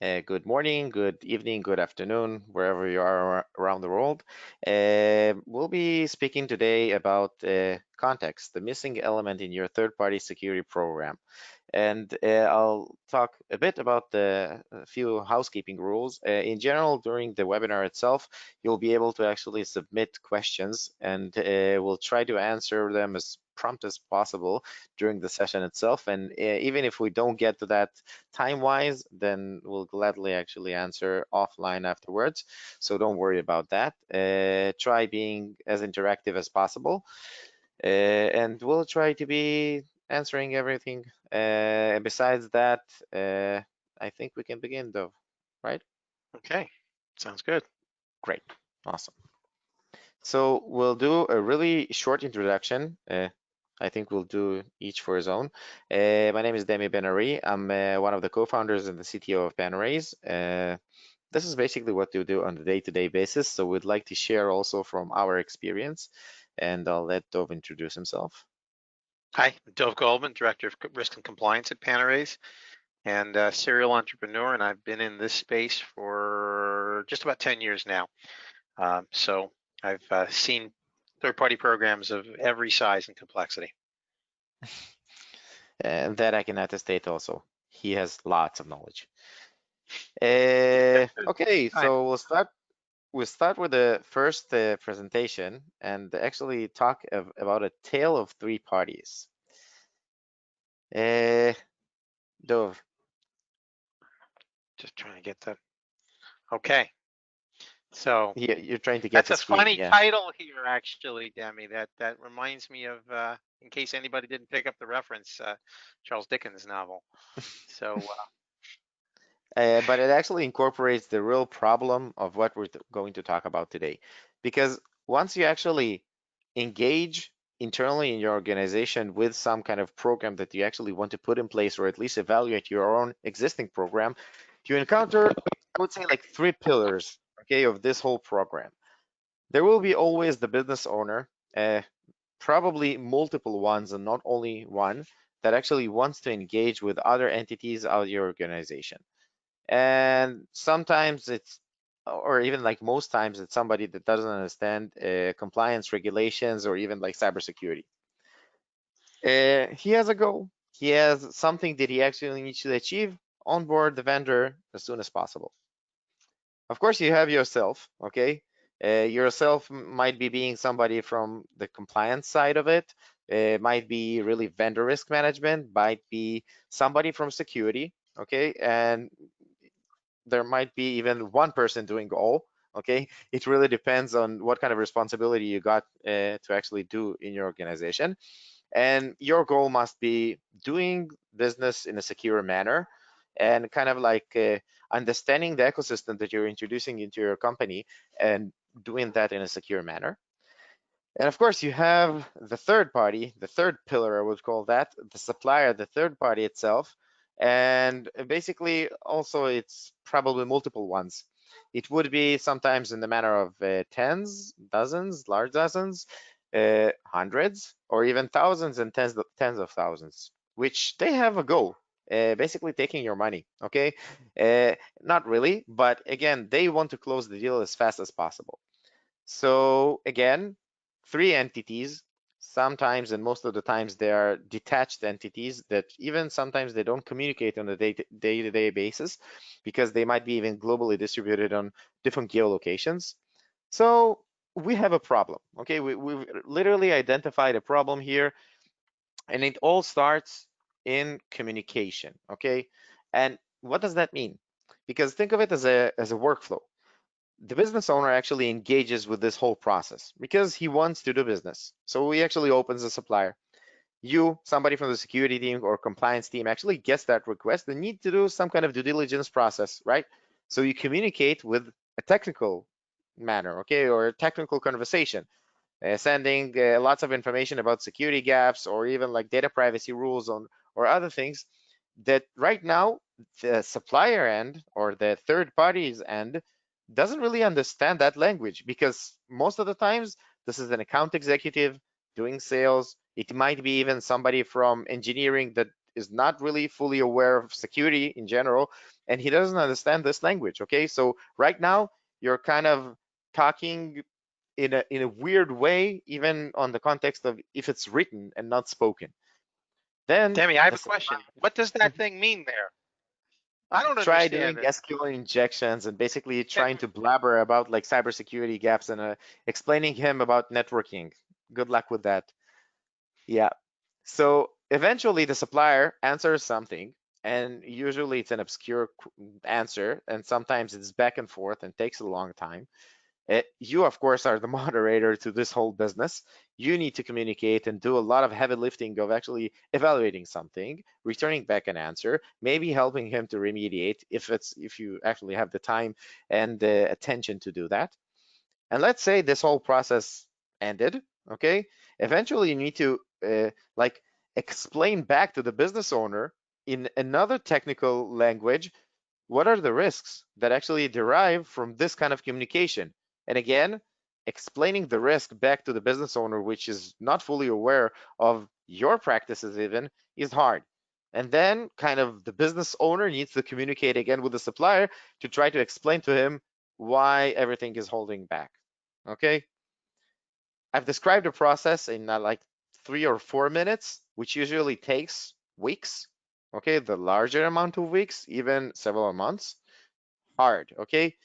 Good morning, good evening, good afternoon, wherever you are around the world. We'll be speaking today about context, the missing element in your third-party security program. And I'll talk a bit about a few housekeeping rules. In general, during the webinar itself, you'll be able to actually submit questions, and we'll try to answer them as prompt as possible during the session itself. And even if we don't get to that time-wise, then we'll gladly actually answer offline afterwards. So don't worry about that. Try being as interactive as possible. And we'll try to be answering everything. Besides that, I think we can begin though, right? Okay, sounds good. Great, awesome. So we'll do a really short introduction. I think we'll do each for his own. My name is Demi Benari. I'm one of the co-founders and the CTO of Panarrays. This is basically what we do on a day-to-day basis. So we'd like to share also from our experience, and I'll let Dov introduce himself. Hi, I'm Dov Goldman, Director of Risk and Compliance at Panarrays, and a serial entrepreneur, and I've been in this space for just about 10 years now. So I've seen third-party programs of every size and complexity. And that I can attestate also. He has lots of knowledge. Okay, Hi. so we'll start with the first presentation and actually talk about a tale of three parties. Dov. Just trying to get that. Okay. So You're trying to get that's the a screen, funny yeah. title here, actually, Demi. That reminds me of, in case anybody didn't pick up the reference, Charles Dickens' novel. So But it actually incorporates the real problem of what we're going to talk about today. Because once you actually engage internally in your organization with some kind of program that you actually want to put in place, or at least evaluate your own existing program, you encounter, I would say, like three pillars, okay, of this whole program. There will be always the business owner, probably multiple ones and not only one, that actually wants to engage with other entities of your organization. And sometimes it's, or even like most times, it's somebody that doesn't understand compliance regulations or even like cybersecurity. He has a goal. He has something that he actually needs to achieve, onboard the vendor as soon as possible. Of course, you have yourself, okay? Yourself might be being somebody from the compliance side of it. It might be really vendor risk management, might be somebody from security, okay? And there might be even one person doing all, okay? It really depends on what kind of responsibility you got to actually do in your organization. And your goal must be doing business in a secure manner and kind of like understanding the ecosystem that you're introducing into your company and doing that in a secure manner. And of course, you have the third party, the third pillar, I would call that, the supplier, the third party itself. And basically, also, it's probably multiple ones. It would be sometimes in the manner of tens, dozens, large dozens, hundreds, or even thousands and tens of thousands, which they have a goal, basically taking your money, okay? Not really, but again, they want to close the deal as fast as possible. So again, three entities, sometimes and most of the times they are detached entities that even sometimes they don't communicate on a day-to-day basis because they might be even globally distributed on different geolocations. So we have a problem, okay? We've literally identified a problem here, and it all starts in communication, okay? And what does that mean? Because think of it as a workflow. The business owner actually engages with this whole process because he wants to do business. So he actually opens a supplier. You, somebody from the security team or compliance team, actually gets that request and need to do some kind of due diligence process, right? So you communicate with a technical manner, okay, or a technical conversation, sending lots of information about security gaps or even like data privacy rules on or other things that right now the supplier end or the third parties end doesn't really understand that language because most of the times this is an account executive doing sales. It might be even somebody from engineering that is not really fully aware of security in general, and he doesn't understand this language. Okay, so right now you're kind of talking in a weird way, even on the context of if it's written and not spoken. Then Demi, I have a the question. What does that thing mean there? I don't try understand doing it. SQL injections and basically Can, trying to blabber about like cybersecurity gaps and explaining him about networking. Good luck with that. Yeah. So eventually the supplier answers something, and usually it's an obscure answer, and sometimes it's back and forth and takes a long time. You, of course, are the moderator to this whole business. You need to communicate and do a lot of heavy lifting of actually evaluating something, returning back an answer, maybe helping him to remediate if you actually have the time and the attention to do that. And let's say this whole process ended, okay? Eventually, you need to like explain back to the business owner in another technical language what are the risks that actually derive from this kind of communication? And again, explaining the risk back to the business owner, which is not fully aware of your practices even, is hard. And then kind of the business owner needs to communicate again with the supplier to try to explain to him why everything is holding back. Okay? I've described the process in like 3 or 4 minutes, which usually takes weeks. Okay, the larger amount of weeks, even several months, hard, okay?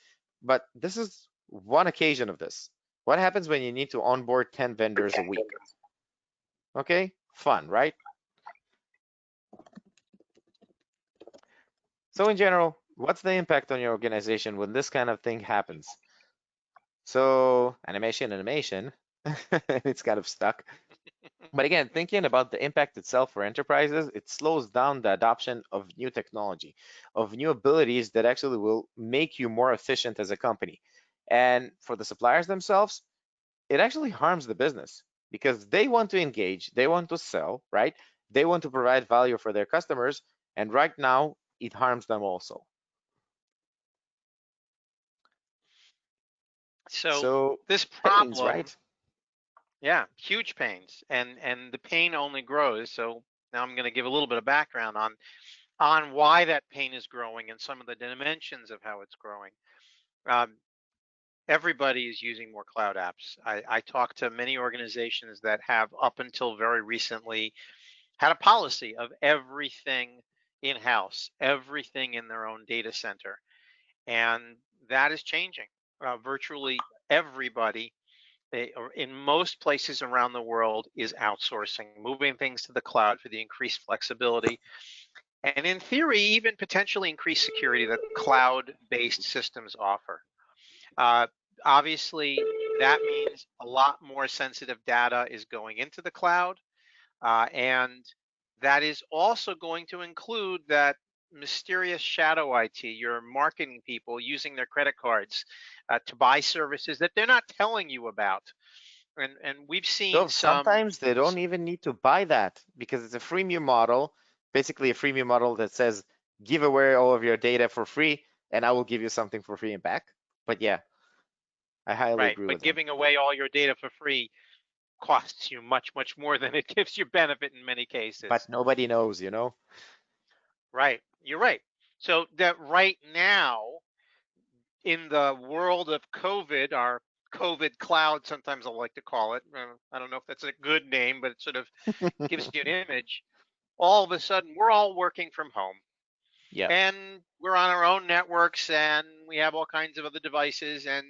But this is one occasion of this. What happens when you need to onboard 10 vendors a week? Okay, fun, right? So in general, what's the impact on your organization when this kind of thing happens? So animation, it's kind of stuck. But again, thinking about the impact itself for enterprises, it slows down the adoption of new technology, of new abilities that actually will make you more efficient as a company. And for the suppliers themselves, it actually harms the business because they want to engage, they want to sell, right? They want to provide value for their customers. And right now, it harms them also. so So, this pains, problem, right? yeah, huge pains, and the pain only grows. So now I'm going to give a little bit of background on why that pain is growing and some of the dimensions of how it's growing. Um, Everybody is using more cloud apps. I talk to many organizations that have, up until very recently, had a policy of everything in-house, everything in their own data center. And that is changing. Virtually everybody, or in most places around the world, is outsourcing, moving things to the cloud for the increased flexibility, and in theory, even potentially increased security that cloud-based systems offer. Uh, Obviously, that means a lot more sensitive data is going into the cloud, and that is also going to include that mysterious shadow IT, your marketing people using their credit cards to buy services that they're not telling you about. And we've seen So some, sometimes they don't even need to buy that because it's a freemium model, basically a freemium model that says, give away all of your data for free, and I will give you something for free and back. But yeah, I highly right, agree but with them. giving away all your data for free costs you much, much more than it gives you benefit in many But cases. nobody knows, you know? Right, you're right. So that right now, in the world of COVID, our COVID cloud, sometimes I like to call it. I don't know if that's a good name, but it sort of gives you an image. All of a sudden, we're all working from home, Yeah. and we're on our own networks, and we have all kinds of other devices, and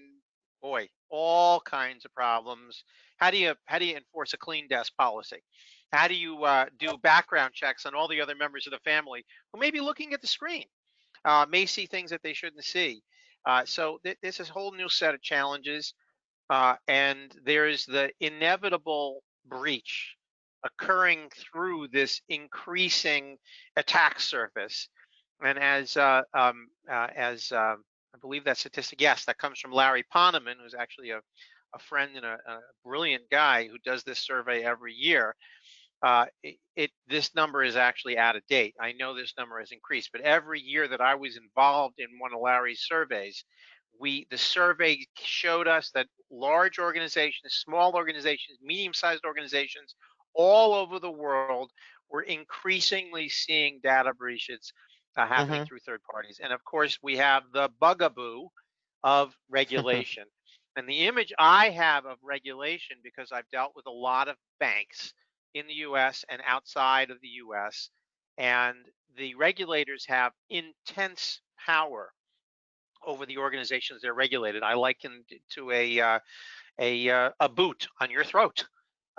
boy, all kinds of problems. How do you enforce a clean desk policy? How do you do background checks on all the other members of the family who may be looking at the screen? May see things that they shouldn't see. So there's this whole new set of challenges, and there's the inevitable breach occurring through this increasing attack surface. And as I believe that statistic, yes, that comes from Larry Poneman, who's actually a friend and a brilliant guy who does this survey every year. This number is actually out of date. I know this number has increased, but every year that I was involved in one of Larry's surveys, the survey showed us that large organizations, small organizations, medium-sized organizations all over the world we're increasingly seeing data breaches happening Mm-hmm. through third parties. And of course, we have the bugaboo of regulation. And the image I have of regulation, because I've dealt with a lot of banks in the US and outside of the US, and the regulators have intense power over the organizations they're regulated. I liken it to a boot on your throat.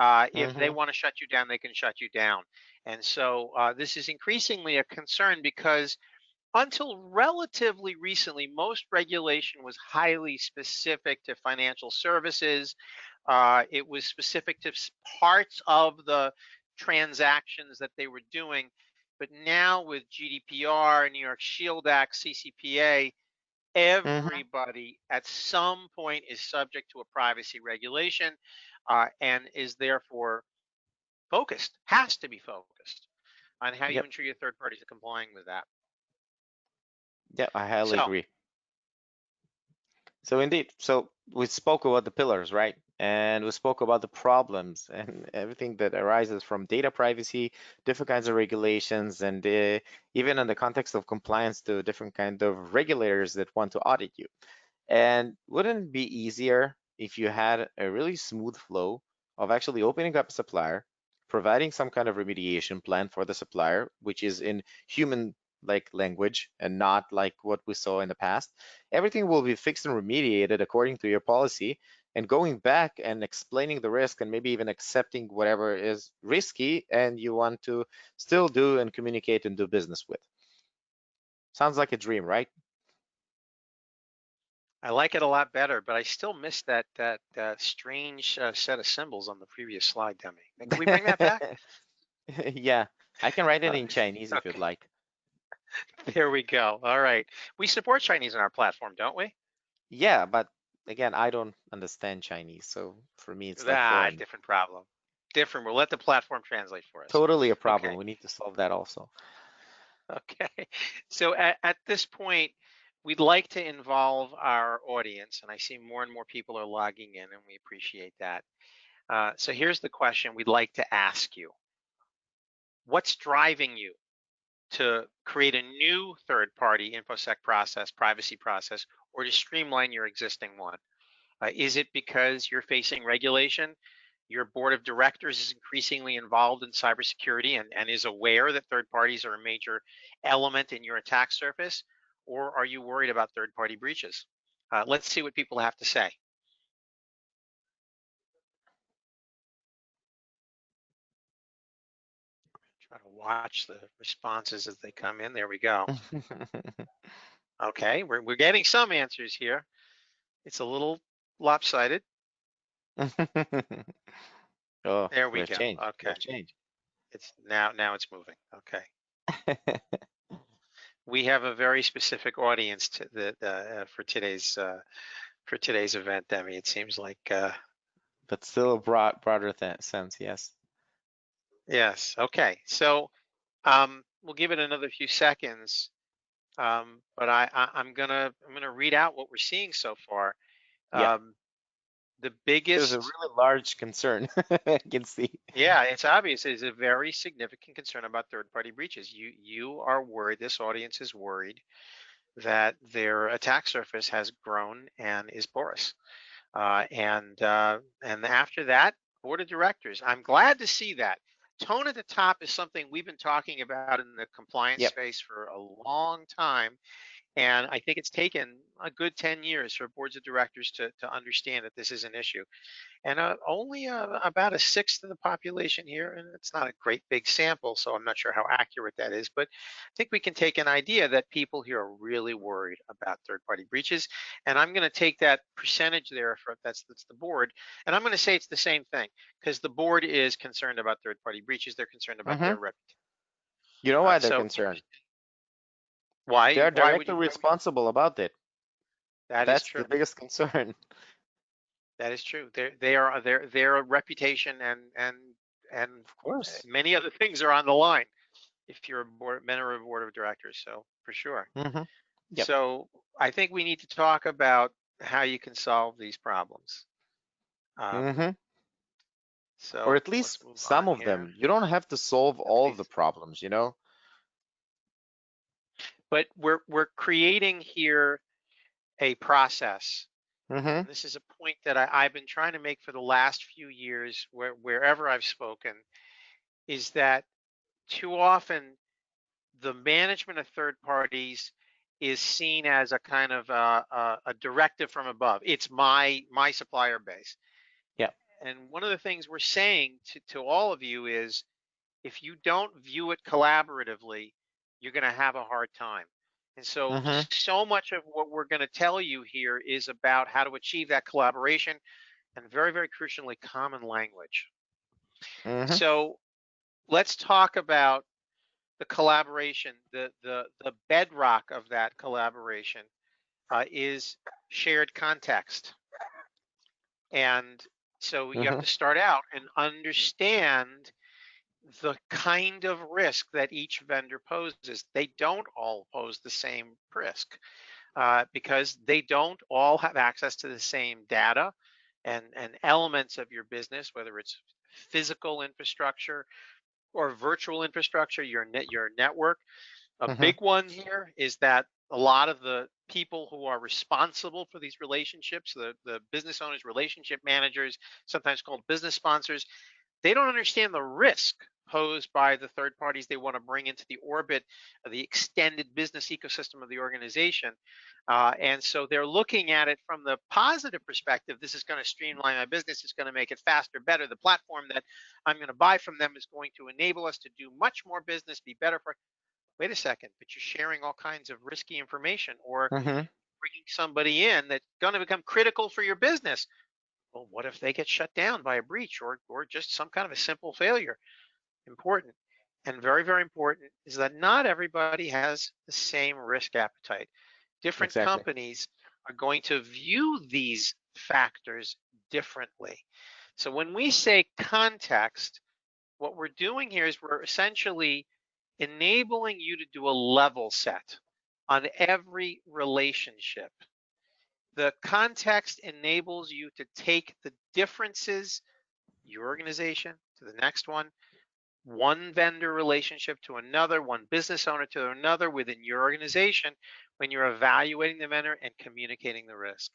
If they Mm-hmm. want to shut you down, they can shut you down. And so this is increasingly a concern because until relatively recently, most regulation was highly specific to financial services. It was specific to parts of the transactions that they were doing. But now with GDPR, New York Shield Act, CCPA, Mm-hmm. everybody at some point is subject to a privacy regulation and is therefore focused, has to be focused on how you Yep. ensure your third parties are complying with that. Yep. I highly So agree. So indeed, so we spoke about the pillars, right? And we spoke about the problems and everything that arises from data privacy, different kinds of regulations, and even in the context of compliance to different kind of regulators that want to audit you. And wouldn't it be easier if you had a really smooth flow of actually opening up a supplier, providing some kind of remediation plan for the supplier, which is in human like language and not like what we saw in the past. Everything will be fixed and remediated according to your policy, and going back and explaining the risk and maybe even accepting whatever is risky and you want to still do and communicate and do business with. Sounds like a dream, right? I like it a lot better, but I still miss that strange set of symbols on the previous slide, Demi. Can we bring that back? Yeah, I can write it Uh, in Chinese if you'd okay, like. there we go. All right, we support Chinese on our platform, don't we? Yeah, but again, I don't understand Chinese, so for me it's like Ah, foreign. different problem. Different. We'll let the platform translate for us. Totally a problem. Okay. We need to solve that also. Okay. So at this point, we'd like to involve our audience, and I see more and more people are logging in, and we appreciate that. So here's the question we'd like to ask you. What's driving you to create a new third-party InfoSec process, privacy process, or to streamline your existing one? Is it because you're facing regulation? Your board of directors is increasingly involved in cybersecurity and is aware that third parties are a major element in your attack surface? Or are you worried about third party breaches? Let's see what people have to say. Try to watch the responses as they come in. There we go. Okay, we're getting some answers here. It's a little lopsided. Oh, There we we have go. changed. We Okay, have changed. it's now it's moving. Okay, we have a very specific audience to for today's event, Demi. It seems like But still a broader th sense, yes. yes. Okay, so we'll give it another few seconds, but I'm gonna read out what we're seeing so far. Yeah, Um, the there's a biggest, really large concern I can see. yeah, it's obvious. It's a very significant concern about third-party breaches. You are worried. This audience is worried that their attack surface has grown and is porous. And after that, board of directors. I'm glad to see that. Tone at the top is something we've been talking about in the compliance Yep. space for a long time. And I think it's taken a good 10 years for boards of directors to understand that this is an issue. And only about a sixth of the population here, and it's not a great big sample, so I'm not sure how accurate that is, but I think we can take an idea that people here are really worried about third-party breaches. And I'm going to take that percentage there, for that's the board, and I'm going to say it's the same thing because the board is concerned about third-party breaches. They're concerned about Hmm. their reputation. You know why they're So concerned? why They're why would directly you? responsible about it. That is That's the true. biggest concern. That is true. Their reputation and Of course. many other things are on the line if you're a member of a board of directors. So for sure. Hmm. Yep. So I think we need to talk about how you can solve these problems. Um, Hmm. Or So at let's least move on some of here. them. You don't have to solve At all of the least. problems, you know? But we're creating here a process. Mm-hmm. And this is a point that I've been trying to make for the last few years wherever I've spoken, is that too often the management of third parties is seen as a kind of a directive from above. It's my supplier base. Yeah. And one of the things we're saying to all of you is if you don't view it collaboratively, you're going to have a hard time. And so, Mm-hmm. so much of what we're going to tell you here is about how to achieve that collaboration and very, very crucially, common language. Mm-hmm. So let's talk about the collaboration. The bedrock of that collaboration is shared context. And so you have Mm-hmm. to start out and understand the kind of risk that each vendor poses. They don't all pose the same risk because they don't all have access to the same data and elements of your business, whether it's physical infrastructure or virtual infrastructure, your network. A Mm-hmm. big one here is that a lot of the people who are responsible for these relationships, the business owners, relationship managers, sometimes called business sponsors, they don't understand the risk posed by the third parties they want to bring into the orbit of the extended business ecosystem of the organization. And so they're looking at it from the positive perspective. This is going to streamline my business. It's going to make it faster, better. The platform that I'm going to buy from them is going to enable us to do much more business, be better for. Wait a second, but you're sharing all kinds of risky information or Mm-hmm. bringing somebody in that's going to become critical for your business. Well, what if they get shut down by a breach or just some kind of a simple failure? Important. And very, very important is that not everybody has the same risk appetite. Different Exactly. companies are going to view these factors differently. So when we say context, what we're doing here is we're essentially enabling you to do a level set on every relationship. The context enables you to take the differences, your organization to the next one vendor relationship to another, one business owner to another within your organization when you're evaluating the vendor and communicating the risk.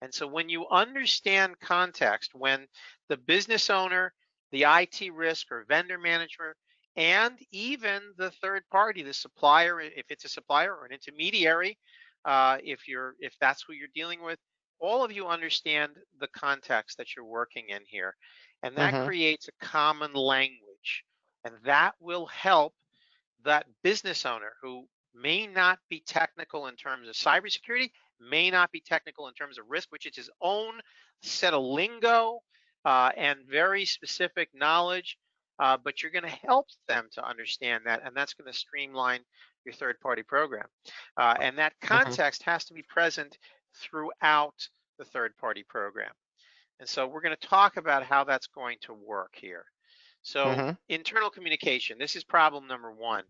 And so when you understand context, when the business owner, the IT risk or vendor manager, and even the third party, the supplier, if it's a supplier or an intermediary, if that's who you're dealing with, all of you understand the context that you're working in here, and that Mm-hmm. creates a common language, and that will help that business owner who may not be technical in terms of cybersecurity, may not be technical in terms of risk, which is his own set of lingo and very specific knowledge. But you're going to help them to understand that, and that's going to streamline your third party program. And that Mm-hmm. context has to be present throughout the third party program. And so we're going to talk about how that's going to work here. So Mm-hmm. internal communication, this is problem number one.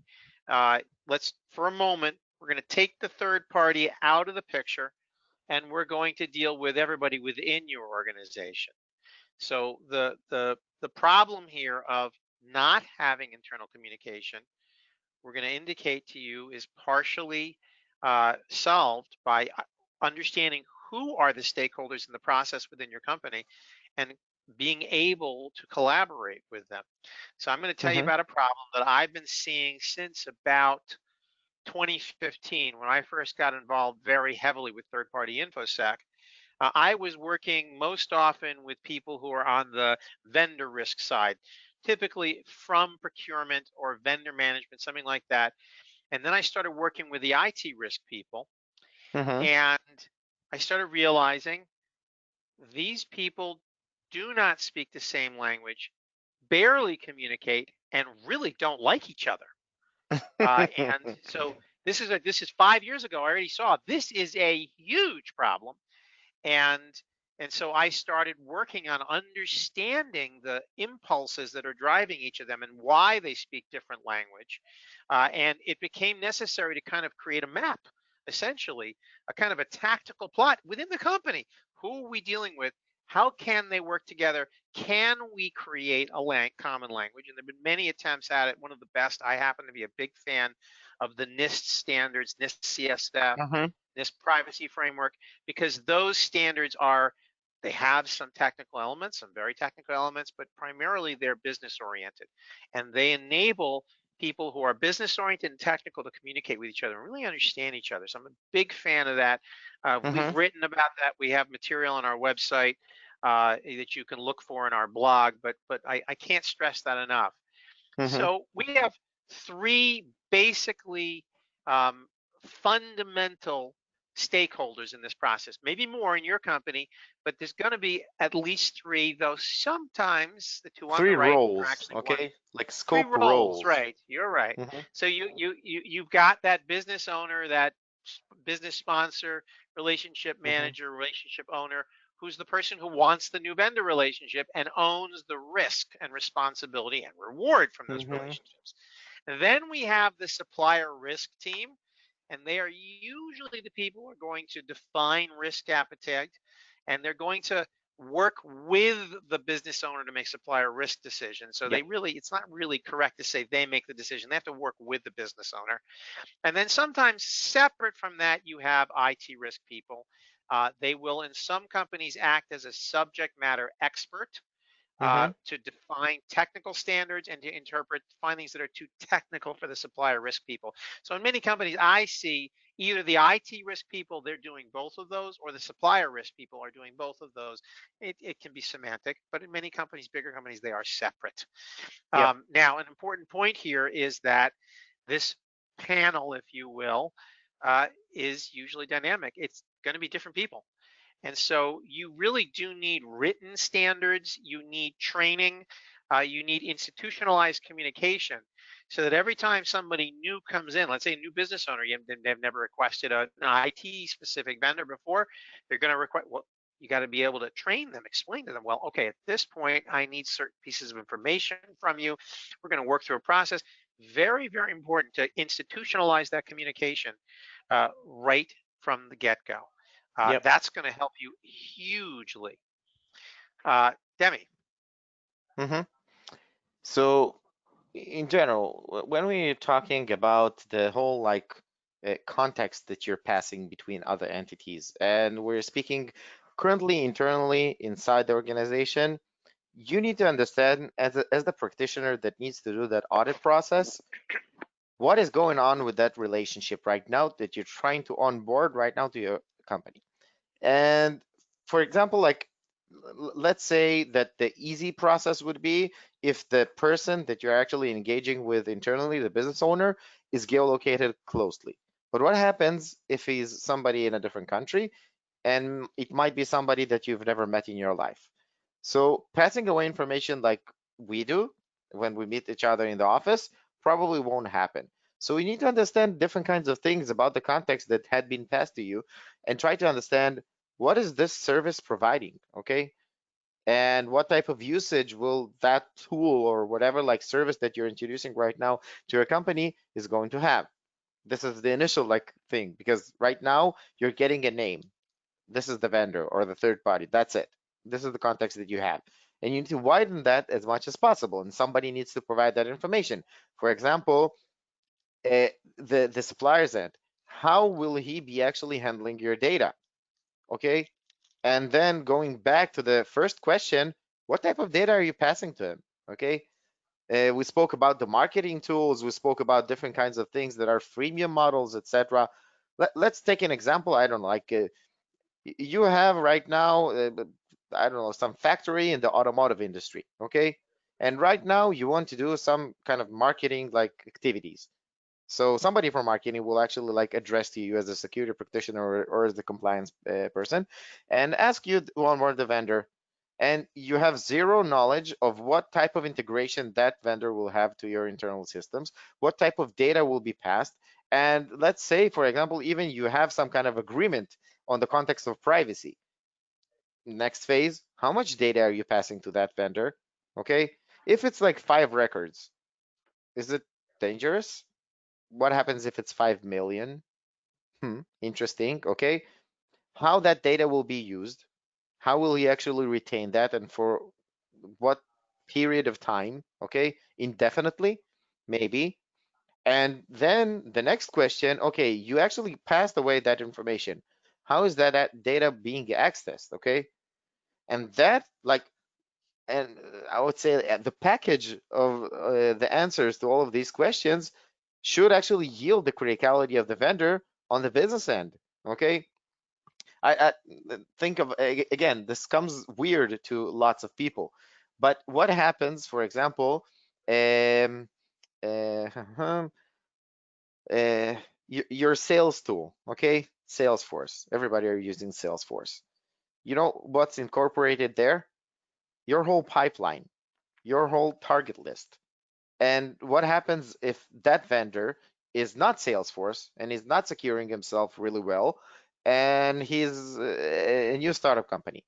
Uh, let's, for a moment, we're going to take the third party out of the picture and we're going to deal with everybody within your organization. So the problem here of not having internal communication, we're going to indicate to you is partially solved by understanding who are the stakeholders in the process within your company and being able to collaborate with them. So I'm going to tell you Mm-hmm. about a problem that I've been seeing since about 2015 when I first got involved very heavily with third-party infosec. I was working most often with people who are on the vendor risk side, typically from procurement or vendor management, something like that. And then I started working with the IT risk people, Mm-hmm. and I started realizing these people do not speak the same language, barely communicate, and really don't like each other. And so this is 5 years ago. I already saw this is a huge problem, and so I started working on understanding the impulses that are driving each of them and why they speak different language. And it became necessary to kind of create a map, essentially, a kind of a tactical plot within the company. Who are we dealing with? How can they work together? Can we create a common language? And there have been many attempts at it. One of the best, I happen to be a big fan of the NIST standards, NIST CSF, Mm-hmm. NIST privacy framework, because those standards are, they have some technical elements, some very technical elements, but primarily they're business oriented. And they enable people who are business oriented and technical to communicate with each other and really understand each other. So I'm a big fan of that. We've Mm-hmm. written about that. We have material on our website that you can look for in our blog, but I can't stress that enough. Mm-hmm. So we have three basically um, fundamental stakeholders in this process, maybe more in your company, but there's going to be at least three, though sometimes the two on the Three right are roles, actually one. okay? Like Three scope roles, roles. right? You're right. Mm-hmm. So you've got that business owner, that business sponsor, relationship Mm-hmm. manager, relationship owner, who's the person who wants the new vendor relationship and owns the risk and responsibility and reward from those Mm-hmm. relationships. Then we have the supplier risk team, and they are usually the people who are going to define risk appetite, and they're going to work with the business owner to make supplier risk decisions. So Yep. they really, it's not really correct to say they make the decision. They have to work with the business owner. And then sometimes separate from that, you have IT risk people. They will, in some companies, act as a subject matter expert Mm-hmm. to define technical standards and to interpret findings that are too technical for the supplier risk people. So in many companies, I see either the IT risk people, they're doing both of those, or the supplier risk people are doing both of those. It can be semantic, but in many companies, bigger companies, they are separate. Yep. Now, an important point here is that this panel, if you will, is usually dynamic. It's going to be different people. And so you really do need written standards, you need training, you need institutionalized communication so that every time somebody new comes in, let's say a new business owner, they've never requested an IT specific vendor before, they're going to request, well, you got to be able to train them, explain to them, well, okay, at this point, I need certain pieces of information from you. We're going to work through a process. Very, very important to institutionalize that communication right from the get go. Yep. That's going to help you hugely. Demi, Mm-hmm. So in general, when we're talking about the whole like context that you're passing between other entities, and we're speaking currently internally inside the organization, you need to understand as the practitioner that needs to do that audit process, what is going on with that relationship right now that you're trying to onboard right now to your company. And for example, like let's say that the easy process would be if the person that you're actually engaging with internally, the business owner, is geolocated closely. But what happens if he's somebody in a different country and it might be somebody that you've never met in your life? So passing away information like we do when we meet each other in the office probably won't happen. So you need to understand different kinds of things about the context that had been passed to you and try to understand what is this service providing, okay? And what type of usage will that tool or whatever like service that you're introducing right now to your company is going to have. This is the initial like thing because right now you're getting a name. This is the vendor or the third party. That's it. This is the context that you have. And you need to widen that as much as possible. And somebody needs to provide that information. For example, the supplier's end. How will he be actually handling your data? Okay. And then going back to the first question, what type of data are you passing to him? Okay. We spoke about the marketing tools. We spoke about different kinds of things that are freemium models, etc. Let's take an example. I don't know, like you have right now, I don't know, some factory in the automotive industry, okay? And right now you want to do some kind of marketing like activities. So somebody from marketing will actually like address to you as a security practitioner or as the compliance person and ask you to onboard the vendor. And you have zero knowledge of what type of integration that vendor will have to your internal systems, what type of data will be passed. And let's say, for example, even you have some kind of agreement on the context of privacy. Next phase, how much data are you passing to that vendor? Okay. If it's like 5 records, is it dangerous? What happens if it's 5 million? Interesting. Okay. How that data will be used, How will he actually retain that, and for what period of time? Okay, indefinitely, maybe. And then the next question, okay, you actually passed away that information. How is that data being accessed? Okay, and that like, and I would say the package of the answers to all of these questions should actually yield the criticality of the vendor on the business end. Okay, I think of again, this comes weird to lots of people, but what happens, for example, um, uh, uh, your sales tool, okay? Salesforce. Everybody are using Salesforce. You know what's incorporated there? Your whole pipeline, your whole target list. And what happens if that vendor is not Salesforce and is not securing himself really well, and he's a new startup company,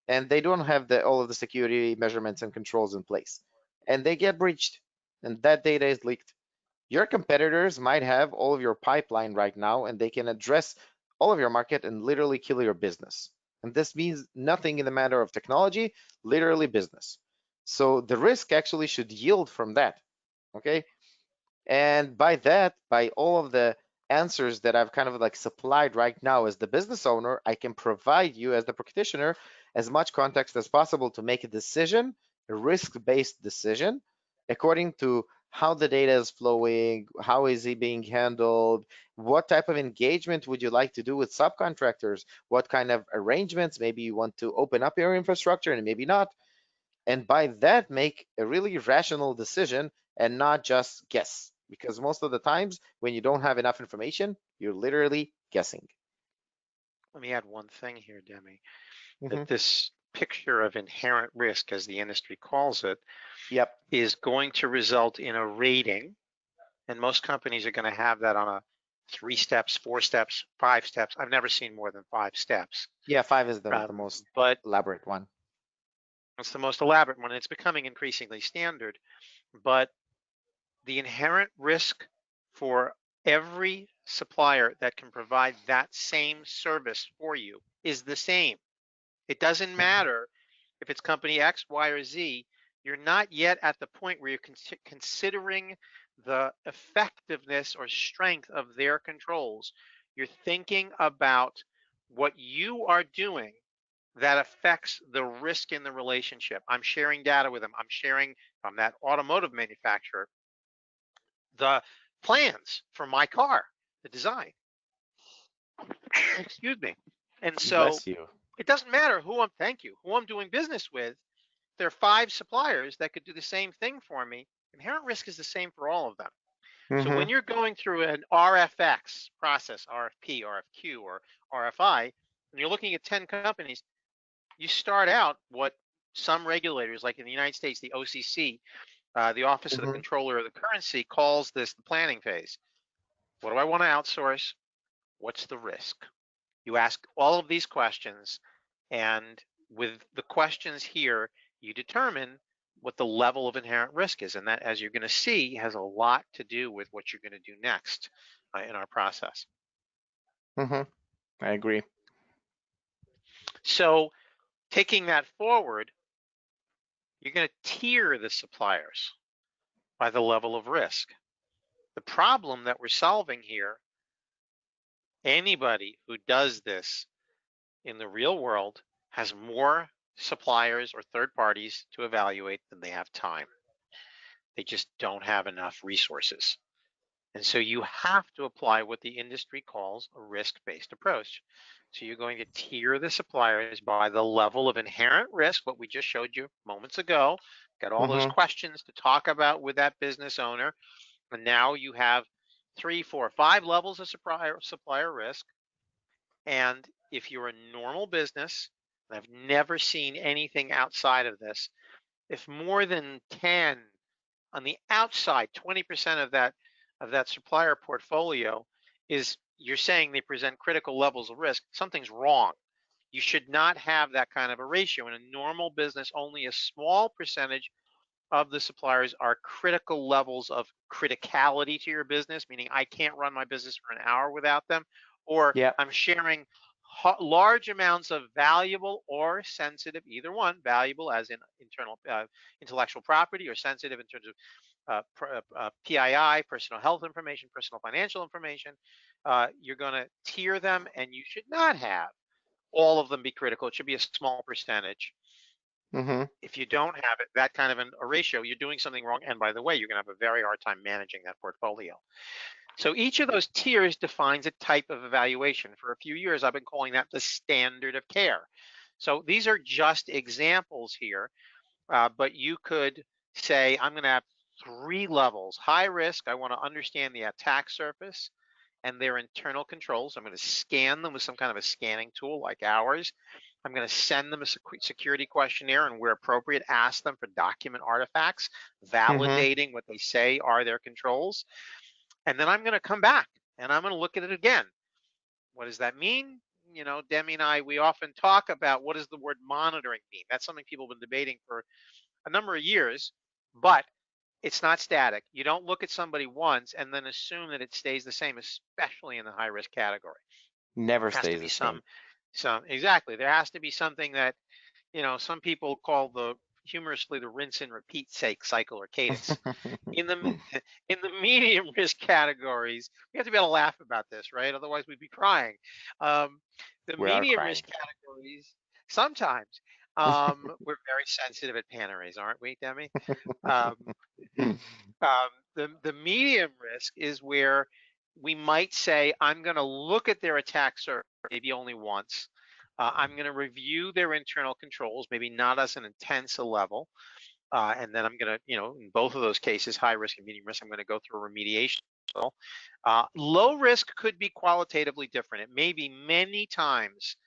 and they don't have all of the security measurements and controls in place, and they get breached, and that data is leaked. Your competitors might have all of your pipeline right now, and they can address all of your market and literally kill your business. And this means nothing in the matter of technology, literally business. So the risk actually should yield from that. Okay. And by that, by all of the answers that I've kind of like supplied right now as the business owner, I can provide you as the practitioner as much context as possible to make a decision, a risk-based decision, according to how the data is flowing, how is it being handled, what type of engagement would you like to do with subcontractors, what kind of arrangements, maybe you want to open up your infrastructure and maybe not, and by that make a really rational decision and not just guess, because most of the times when you don't have enough information, you're literally guessing. Let me add one thing here, Demi, Hmm. that this picture of inherent risk, as the industry calls it, Yep. is going to result in a rating. And most companies are going to have that on a 3 steps, 4 steps, 5 steps. I've never seen more than 5 steps. Yeah, five is the most But elaborate one. it's the most elaborate one. And it's becoming increasingly standard. But the inherent risk for every supplier that can provide that same service for you is the same. It doesn't Mhm. matter if it's company X, Y, or Z. You're not yet at the point where you're considering the effectiveness or strength of their controls. You're thinking about what you are doing that affects the risk in the relationship. I'm sharing data with them. I'm sharing from that automotive manufacturer the plans for my car, the design. Excuse me. And so Bless you. it doesn't matter who I'm doing business with. There are 5 suppliers that could do the same thing for me. Inherent risk is the same for all of them. So when Hmm. you're going through an RFX process, RFP, RFQ, or RFI, and you're looking at 10 companies, you start out what some regulators, like in the United States, the OCC, the Office of the Hmm. Controller of the Currency, calls this the planning phase. What do I want to outsource? What's the risk? You ask all of these questions, and with the questions here, you determine what the level of inherent risk is. And that, as you're going to see, has a lot to do with what you're going to do next in our process. Hmm. I agree. So, taking that forward, you're going to tier the suppliers by the level of risk. The problem that we're solving here, anybody who does this in the real world has more suppliers or third parties to evaluate than they have time. They just don't have enough resources. And so you have to apply what the industry calls a risk-based approach. So you're going to tier the suppliers by the level of inherent risk, what we just showed you moments ago. Got all those Hmm. questions to talk about with that business owner. And now you have 3, 4, 5 levels of supplier risk. And if you're a normal business, and I've never seen anything outside of this, if more than 10 on the outside, 20% of that supplier portfolio is, you're saying they present critical levels of risk, something's wrong. You should not have that kind of a ratio. In a normal business, only a small percentage of the suppliers are critical levels of criticality to your business, meaning I can't run my business for an hour without them, or Yeah. I'm sharing large amounts of valuable or sensitive, either one, valuable as in internal intellectual property, or sensitive in terms of PII, personal health information, personal financial information. You're going to tier them, and you should not have all of them be critical. It should be a small percentage. Mm-hmm. If you don't have it, that kind of a ratio, you're doing something wrong. And by the way, you're going to have a very hard time managing that portfolio. So each of those tiers defines a type of evaluation. For a few years, I've been calling that the standard of care. So these are just examples here, but you could say, I'm going to have 3 levels. High risk, I want to understand the attack surface and their internal controls. I'm going to scan them with some kind of a scanning tool like ours. I'm going to send them a security questionnaire, and where appropriate, ask them for document artifacts, Mm-hmm. validating what they say are their controls. And then I'm going to come back and I'm going to look at it again. What does that mean? You know, Demi and I, we often talk about what does the word monitoring mean? That's something people have been debating for a number of years, but it's not static. You don't look at somebody once and then assume that it stays the same, especially in the high risk category. Never There has to stays be the same. some exactly. There has to be something that, you know, some people call the humorously the rinse and repeat sake cycle or cadence. In the in the medium risk categories, we have to be able to laugh about this, right? Otherwise, we'd be crying. Um, the We are medium crying. risk categories, sometimes we're very sensitive at Panorays, aren't we, Demi? Um, the medium risk is where we might say, I'm going to look at their attack surface maybe only once. I'm going to review their internal controls, maybe not as an intense a level. And then I'm going to, you know, in both of those cases, high risk and medium risk, I'm going to go through a remediation. Low risk could be qualitatively different. It may be many times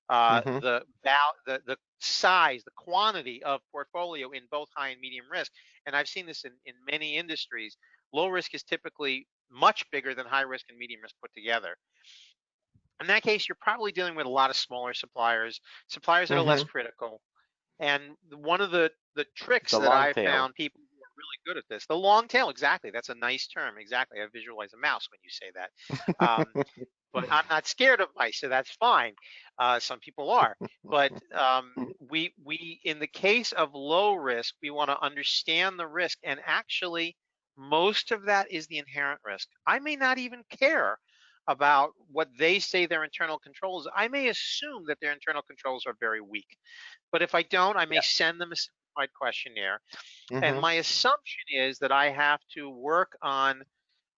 Mm-hmm. the size, the quantity of portfolio in both high and medium risk. And I've seen this in many industries. Low risk is typically much bigger than high risk and medium risk put together. In that case, you're probably dealing with a lot of smaller suppliers, suppliers that are less Mm-hmm. critical. And one of the tricks The that long I've tail. found people who are really good at this, the long tail, exactly. That's a nice term. Exactly. I visualize a mouse when you say that. But I'm not scared of mice, so that's fine. Some people are, but we in the case of low risk, we want to understand the risk, and actually, most of that is the inherent risk. I may not even care about what they say their internal controls. I may assume that their internal controls are very weak, but if I don't, I may Yeah. send them a simplified questionnaire. And Mm-hmm. my assumption is that I have to work on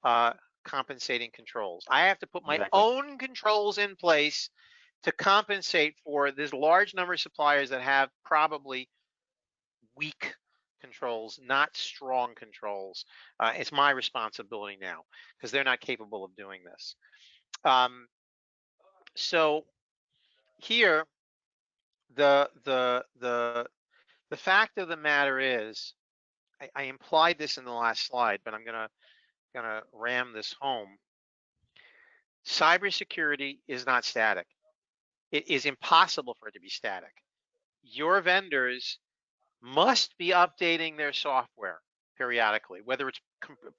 uh, compensating controls. I have to put my Exactly. own controls in place to compensate for this large number of suppliers that have probably weak controls, not strong controls. It's my responsibility now because they're not capable of doing this. Um, so here, the fact of the matter is, I implied this in the last slide, but I'm gonna ram this home. Cybersecurity is not static. It is impossible for it to be static. Your vendors must be updating their software periodically, whether it's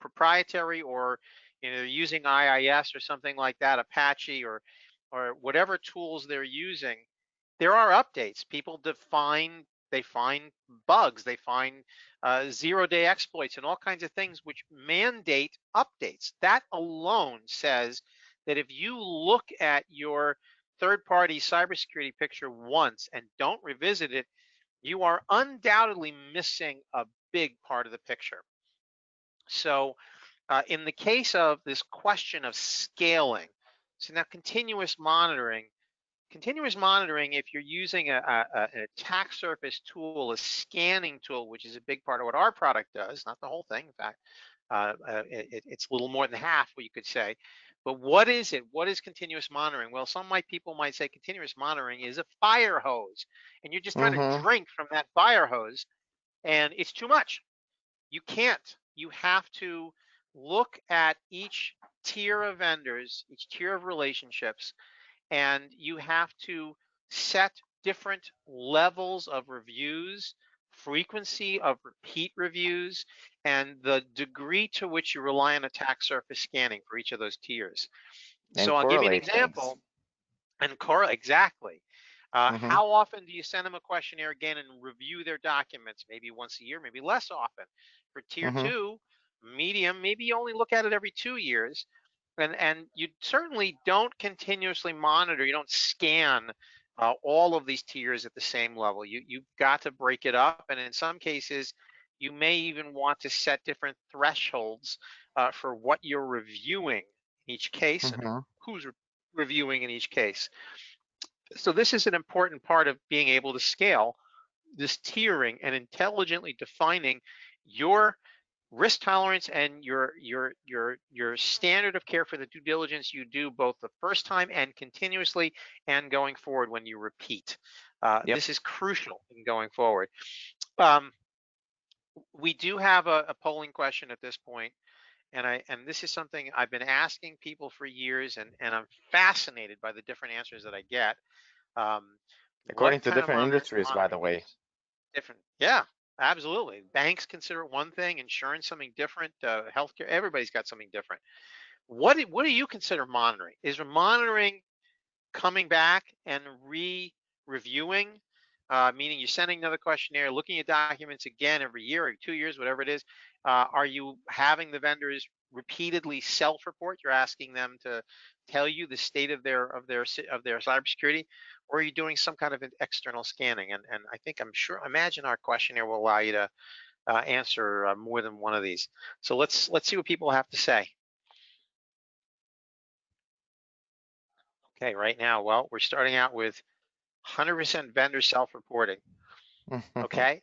proprietary or, you know, using IIS or something like that, Apache or whatever tools they're using. There are updates. People they find bugs, they find zero-day exploits and all kinds of things which mandate updates. That alone says that if you look at your third-party cybersecurity picture once and don't revisit it, you are undoubtedly missing a big part of the picture. So in the case of this question of scaling, so now continuous monitoring, if you're using an attack surface tool, a scanning tool, which is a big part of what our product does, not the whole thing, in fact, it's a little more than half what you could say. But what is it? What is continuous monitoring? Well, people might say continuous monitoring is a fire hose, and you're just trying to Mm-hmm. drink from that fire hose, and it's too much. You can't. You have to look at each tier of vendors, each tier of relationships, and you have to set different levels of reviews, frequency of repeat reviews, and the degree to which you rely on attack surface scanning for each of those tiers. And So I'll give you an correlate things. example. And Cora, exactly. Mm-hmm. How often do you send them a questionnaire again and review their documents? Maybe once a year, maybe less often. For tier Mm-hmm. two, medium, maybe you only look at it every 2 years. And you certainly don't continuously monitor. You don't scan all of these tiers at the same level. You've got to break it up, and in some cases, you may even want to set different thresholds for what you're reviewing in each case and Mm-hmm. who's reviewing in each case. So this is an important part of being able to scale this tiering and intelligently defining your risk tolerance and your standard of care for the due diligence you do both the first time and continuously and going forward when you repeat. Yep. This is crucial in going forward. Um, we do have a polling question at this point, and this is something I've been asking people for years, and I'm fascinated by the different answers that I get. Um, what According to kind of different industries, by the monitoring way. is different? Yeah, absolutely. Banks consider it one thing, insurance something different, healthcare, everybody's got something different. What do you consider monitoring? Is monitoring coming back and reviewing, meaning you're sending another questionnaire, looking at documents again every year or 2 years, whatever it is? Are you having the vendors repeatedly self-report? You're asking them to tell you the state of their cybersecurity, or are you doing some kind of an external scanning? And imagine our questionnaire will allow you to answer more than one of these. So let's see what people have to say. Okay, right now, well, we're starting out with 100% vendor self-reporting. Okay,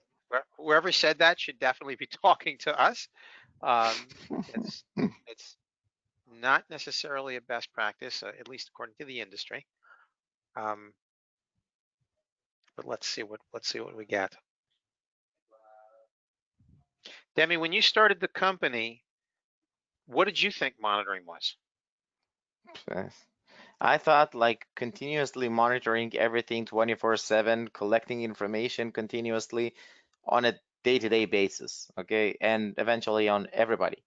whoever said that should definitely be talking to us. Um, it's it's not necessarily a best practice, at least according to the industry. Um, but let's see what we get. Demi, when you started the company, what did you think monitoring was? I thought like continuously monitoring everything 24/7, collecting information continuously on a day-to-day basis, okay, and eventually on everybody.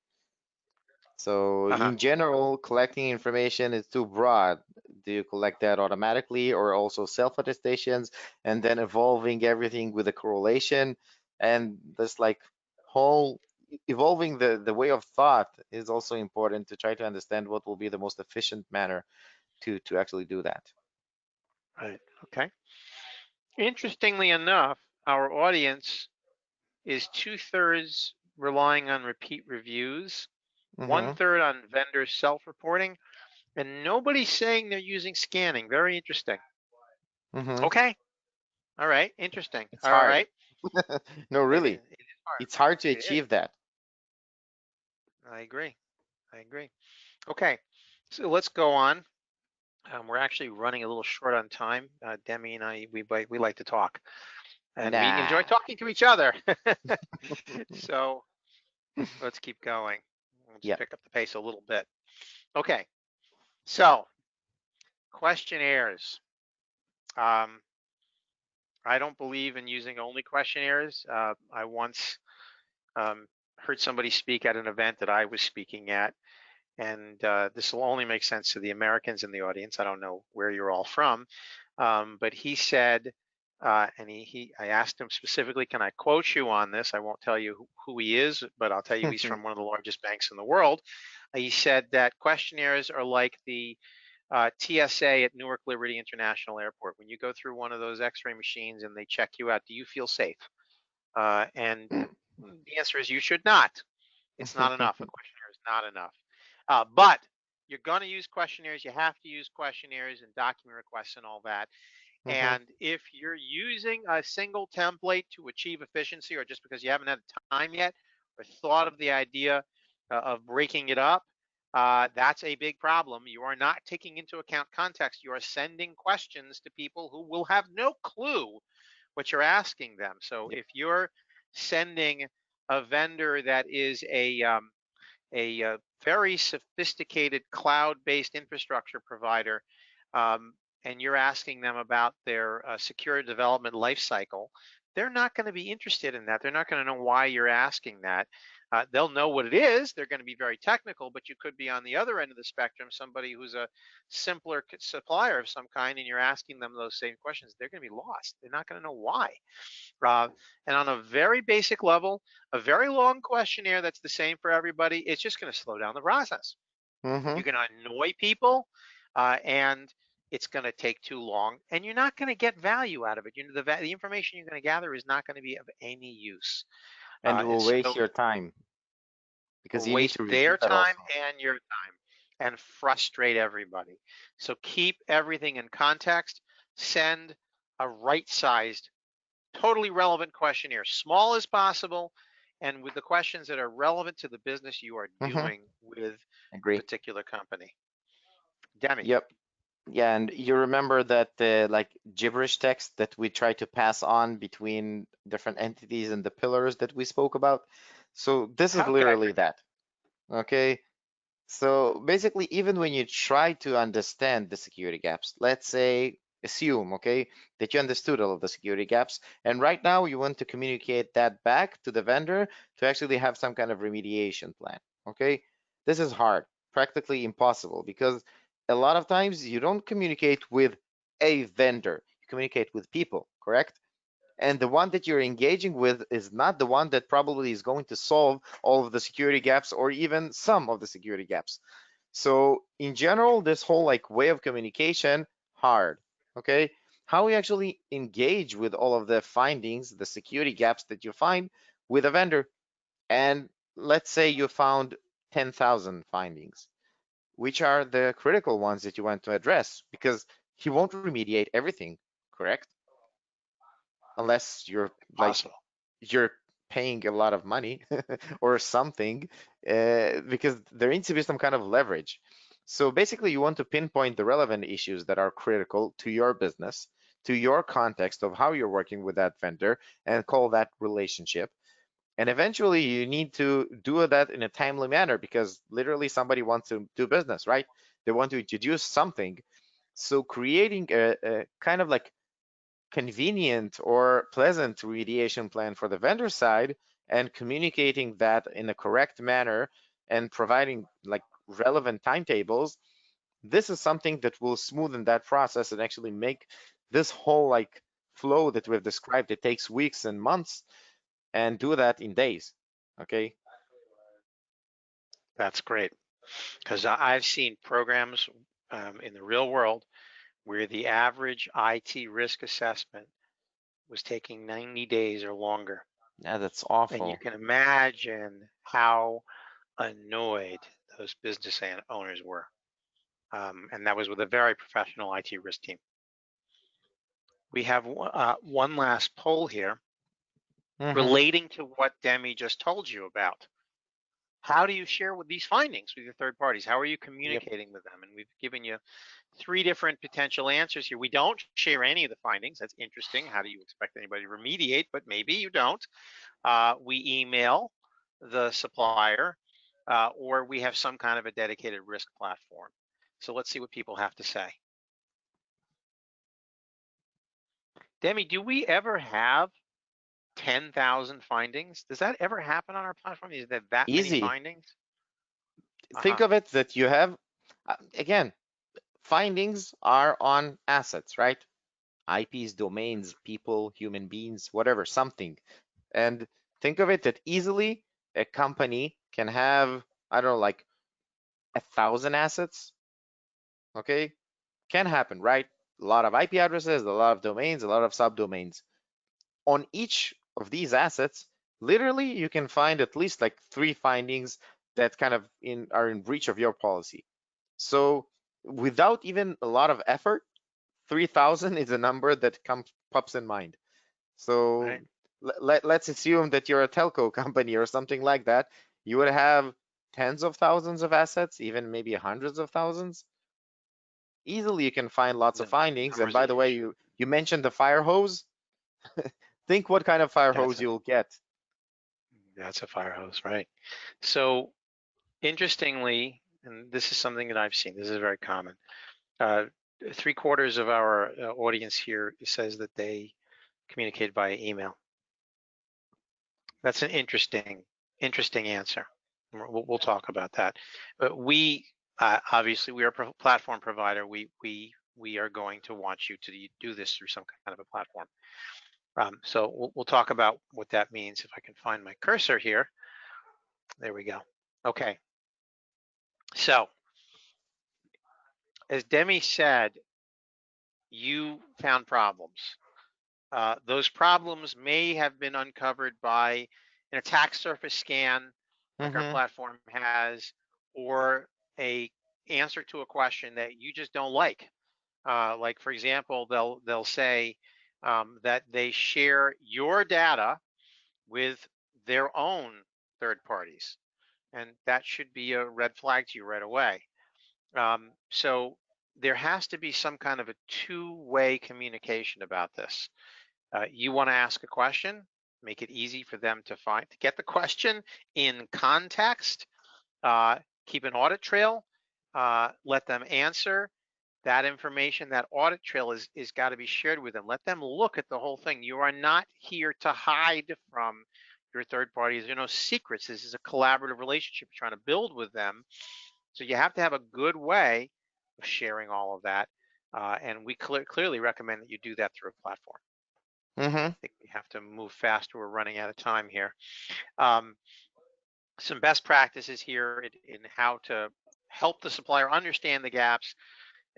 So Uh-huh. in general, collecting information is too broad. Do you collect that automatically or also self-attestations and then evolving everything with a correlation? And this like whole evolving the way of thought is also important to try to understand what will be the most efficient manner to actually do that. Right. Okay. Interestingly enough, our audience is two-thirds relying on repeat reviews, one Mm-hmm. third on vendor self-reporting, and nobody's saying they're using scanning. Very interesting. Mm-hmm. Okay. All right. Interesting. It's All hard. right. No, It is. really. It is hard. It's hard to It is. achieve that. I agree. I agree. Okay. So let's go on. We're actually running a little short on time. Demi and I, we like to talk, and we enjoy Nah. talking to each other. So let's keep going. We'll just Yep. pick up the pace a little bit. Okay. So questionnaires. Um, I don't believe in using only questionnaires. I once um, heard somebody speak at an event that I was speaking at, and this will only make sense to the Americans in the audience. I don't know where you're all from, but he said, I asked him specifically, can I quote you on this? I won't tell you who he is, but I'll tell you he's from one of the largest banks in the world. He said that questionnaires are like the TSA at Newark Liberty International Airport. When you go through one of those X-ray machines and they check you out, do you feel safe? And the answer is you should not. It's not enough. A questionnaire is not enough. But you're going to use questionnaires. You have to use questionnaires and document requests and all that. Mm-hmm. And if you're using a single template to achieve efficiency, or just because you haven't had time yet, or thought of the idea of breaking it up, that's a big problem. You are not taking into account context. You are sending questions to people who will have no clue what you're asking them. So Yep. if you're sending a vendor that is a very sophisticated cloud-based infrastructure provider, um, and you're asking them about their secure development lifecycle, they're not going to be interested in that. They're not going to know why you're asking that. They'll know what it is. They're going to be very technical, but you could be on the other end of the spectrum, somebody who's a simpler supplier of some kind, and you're asking them those same questions. They're going to be lost. They're not going to know why. Uh, and on a very basic level, a very long questionnaire that's the same for everybody, it's just going to slow down the process. Mm-hmm. You're going to annoy people, and it's going to take too long, and you're not going to get value out of it. The information you're going to gather is not going to be of any use. And it will waste So your time because will you need waste to review their that time also. and your time and frustrate everybody. So keep everything in context. Send a right-sized, totally relevant questionnaire, small as possible, and with the questions that are relevant to the business you are Mm-hmm. doing with the Agree. particular company. Demi, Yep. Yeah, and you remember that like gibberish text that we try to pass on between different entities and the pillars that we spoke about? So this is how could I literally forget? that. Okay. So basically, even when you try to understand the security gaps, let's say, assume, okay, that you understood all of the security gaps, and right now you want to communicate that back to the vendor to actually have some kind of remediation plan, okay? This is hard, practically impossible, because a lot of times you don't communicate with a vendor, you communicate with people, correct? And the one that you're engaging with is not the one that probably is going to solve all of the security gaps or even some of the security gaps. So in general, this whole like way of communication, hard, okay? How we actually engage with all of the findings, the security gaps that you find with a vendor. And let's say you found 10,000 findings. Which are the critical ones that you want to address? Because he won't remediate everything, correct? Unless you're like Impossible. you're paying a lot of money or something, because there needs to be some kind of leverage. So basically, you want to pinpoint the relevant issues that are critical to your business, to your context of how you're working with that vendor, and call that relationship. And eventually, you need to do that in a timely manner because literally somebody wants to do business, right? They want to introduce something. So creating a kind of like convenient or pleasant remediation plan for the vendor side and communicating that in a correct manner and providing like relevant timetables, this is something that will smoothen that process and actually make this whole like flow that we've described. It takes weeks and months and do that in days. Okay. That's great. Because I've seen programs in the real world where the average IT risk assessment was taking 90 days or longer. Yeah, that's And you awful. can imagine how annoyed those business owners were. And that was with a very professional IT risk team. We have one last poll here Mm-hmm. relating to what Demi just told you about. How do you share with these findings with your third parties? How are you Yep. communicating with them? And we've given you three different potential answers here. We don't share any of the findings. That's interesting. How do you expect anybody to remediate? But maybe you don't. We email the supplier, or we have some kind of a dedicated risk platform. So let's see what people have to say. Demi, do we ever have 10,000 findings? Does that ever happen on our platform? Is there that many Easy. findings? Think Uh-huh. of it that you have, again, findings are on assets, right? IPs, domains, people, human beings, whatever, something. And think of it that easily a company can have, I don't know, like 1,000 assets. Okay. Can happen, right? A lot of IP addresses, a lot of domains, a lot of subdomains. On each of these assets, literally you can find at least like 3 findings that kind of are in breach of your policy. So without even a lot of effort, 3,000 is a number that comes pops in mind. So Right. let's assume that you're a telco company or something like that. You would have tens of thousands of assets, even maybe hundreds of thousands. Easily you can find lots of The findings. And numbers are by the way, huge. you mentioned the fire hose. Think what kind of fire That's hose you'll get. a fire hose, right? So interestingly, and this is something that I've seen, this is very common. Uh, 3/4 of our audience here says that they communicate via email. That's an interesting. Interesting answer. We'll talk about that. We obviously we are a platform provider. We are going to want you to do this through some kind of a platform. So we'll talk about what that means. If I can find my cursor here, there we go. Okay. So as Demi said, you found problems. Those problems may have been uncovered by an attack surface scan, like our Mm-hmm. platform has, or a answer to a question that you just don't like. Like for example, they'll say that they share your data with their own third parties, and that should be a red flag to you right away. So there has to be some kind of a two-way communication about this. You want to ask a question, make it easy for them to get the question in context, uh, keep an audit trail, let them answer. That information, that audit trail is got to be shared with them. Let them look at the whole thing. You are not here to hide from your third parties. There are no secrets. This is a collaborative relationship you're trying to build with them. So you have to have a good way of sharing all of that. And we clearly recommend that you do that through a platform. Mm-hmm. I think we have to move fast. We're running out of time here. Um, some best practices here in how to help the supplier understand the gaps.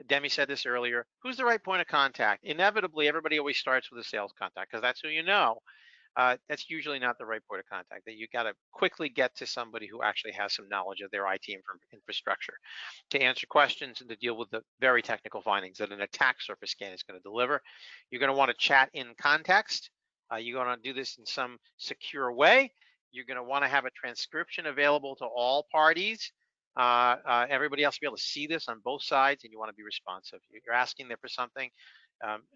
Demi said this earlier. Who's the right point of contact? Inevitably, everybody always starts with a sales contact because that's who you know. That's usually not the right point of contact. That you got to quickly get to somebody who actually has some knowledge of their IT infrastructure to answer questions and to deal with the very technical findings that an attack surface scan is going to deliver. You're going to want to chat in context. You're going to do this in some secure way. You're going to want to have a transcription available to all parties. Everybody else will be able to see this on both sides, and you want to be responsive. You're asking them for something,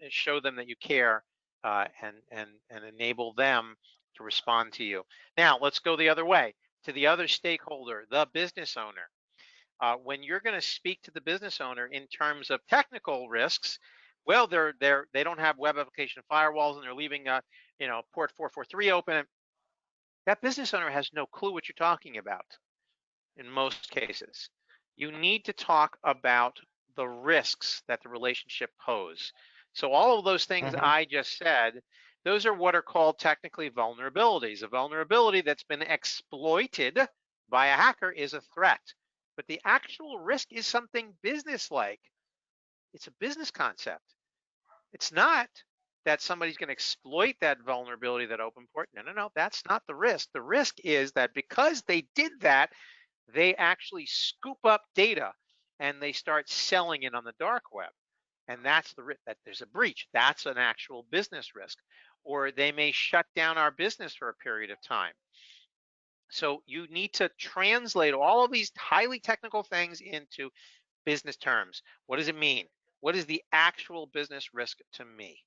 show them that you care, and enable them to respond to you. Now, let's go the other way to the other stakeholder, the business owner. When you're going to speak to the business owner in terms of technical risks, well, they don't have web application firewalls and they're leaving port 443 open. That business owner has no clue what you're talking about in most cases. You need to talk about the risks that the relationship pose. So all of those things Mm-hmm. I just said, those are what are called technically vulnerabilities. A vulnerability that's been exploited by a hacker is a threat. But the actual risk is something business-like. It's a business concept. It's not that somebody's going to exploit that vulnerability, that open port. No, no, no, that's not the risk. The risk is that because they did that, they actually scoop up data and they start selling it on the dark web. And that's the risk, that there's a breach. That's an actual business risk. Or they may shut down our business for a period of time. So you need to translate all of these highly technical things into business terms. What does it mean? What is the actual business risk to me?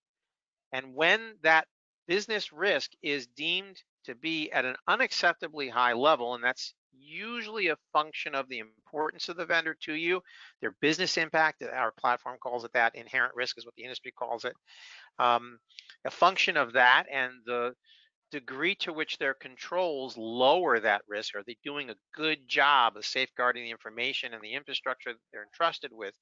And when that business risk is deemed to be at an unacceptably high level, and that's usually a function of the importance of the vendor to you, their business impact, our platform calls it that, inherent risk is what the industry calls it. A function of that and the degree to which their controls lower that risk. Are they doing a good job of safeguarding the information and the infrastructure that they're entrusted with?